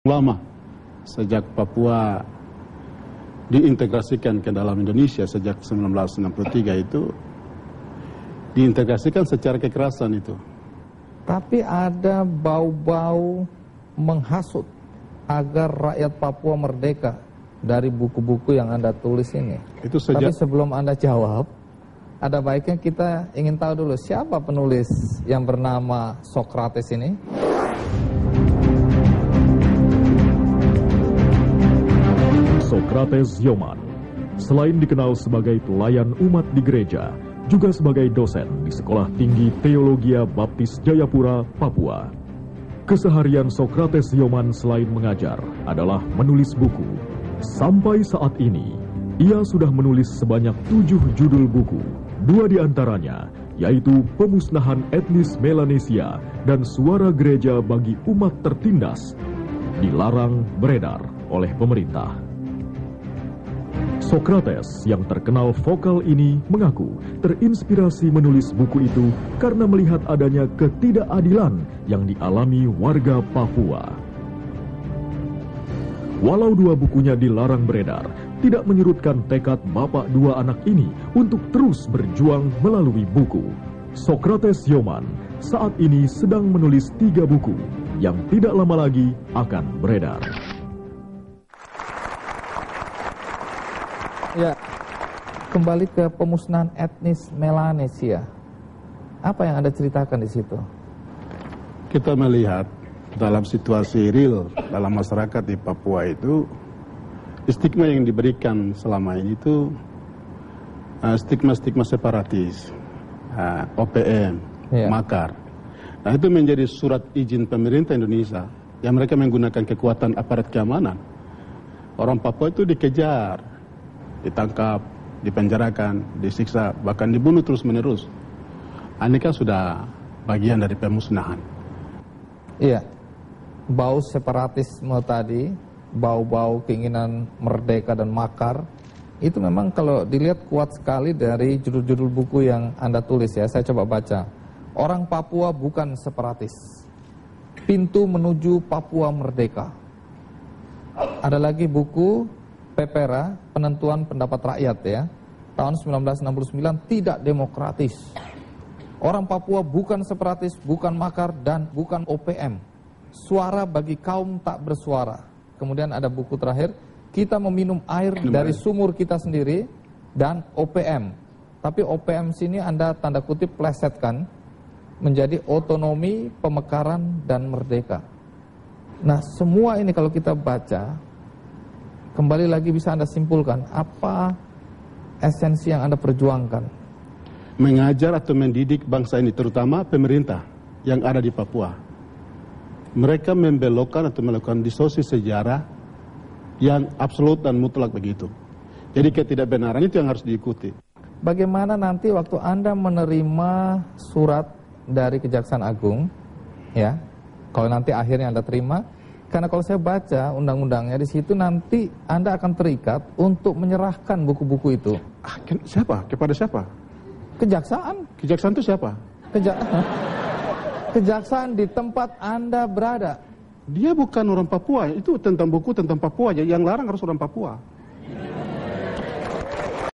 lama sejak Papua diintegrasikan ke dalam Indonesia sejak 1963 itu diintegrasikan secara kekerasan itu. Tapi ada bau-bau menghasut agar rakyat Papua merdeka dari buku-buku yang Anda tulis ini. Itu sejak... Tapi sebelum Anda jawab, ada baiknya kita ingin tahu dulu siapa penulis yang bernama Sokrates ini. Sokrates Yoman, selain dikenal sebagai pelayan umat di gereja, juga sebagai dosen di Sekolah Tinggi Teologia Baptis Jayapura, Papua. Keseharian Sokrates Yoman selain mengajar adalah menulis buku. Sampai saat ini, ia sudah menulis sebanyak 7 judul buku. 2 di antaranya, yaitu Pemusnahan Etnis Melanesia dan Suara Gereja bagi Umat Tertindas, dilarang beredar oleh pemerintah. Sokrates yang terkenal vokal ini mengaku terinspirasi menulis buku itu karena melihat adanya ketidakadilan yang dialami warga Papua. Walau 2 bukunya dilarang beredar, tidak menyurutkan tekad bapak 2 anak ini untuk terus berjuang melalui buku. Sokrates Yoman saat ini sedang menulis 3 buku yang tidak lama lagi akan beredar. Ya, kembali ke pemusnahan etnis Melanesia. Apa yang Anda ceritakan di situ? Kita melihat dalam situasi real dalam masyarakat di Papua itu, stigma yang diberikan selama ini itu stigma-stigma separatis, OPM, makar. Nah, itu menjadi surat izin pemerintah Indonesia yang mereka menggunakan kekuatan aparat keamanan. Orang Papua itu dikejar, ditangkap, dipenjarakan, disiksa, bahkan dibunuh terus-menerus. Ini kan sudah bagian dari pemusnahan. Iya, bau separatisme tadi, bau-bau keinginan merdeka dan makar, itu memang kalau dilihat kuat sekali dari judul-judul buku yang Anda tulis ya. Saya coba baca. Orang Papua bukan separatis. Pintu menuju Papua Merdeka. Ada lagi buku Pepera, Penentuan Pendapat Rakyat ya, tahun 1969, tidak demokratis. Orang Papua bukan separatis, bukan makar, dan bukan OPM. Suara bagi kaum tak bersuara. Kemudian ada buku terakhir, kita meminum air dari sumur kita sendiri, dan OPM. Tapi OPM sini Anda tanda kutip plesetkan, menjadi otonomi, pemekaran, dan merdeka. Nah, semua ini kalau kita baca, kembali lagi bisa Anda simpulkan, apa esensi yang Anda perjuangkan? Mengajar atau mendidik bangsa ini, terutama pemerintah yang ada di Papua. Mereka membelokkan atau melakukan distorsi sejarah yang absolut dan mutlak begitu. Jadi ketidakbenaran itu yang harus diikuti. Bagaimana nanti waktu Anda menerima surat dari Kejaksaan Agung, ya, kalau nanti akhirnya Anda terima, karena kalau saya baca undang-undangnya di situ nanti Anda akan terikat untuk menyerahkan buku-buku itu. Siapa? Kepada siapa? Kejaksaan. Kejaksaan itu siapa? Kejaksaan di tempat Anda berada. Dia bukan orang Papua. Itu tentang buku tentang Papua. Yang larang harus orang Papua.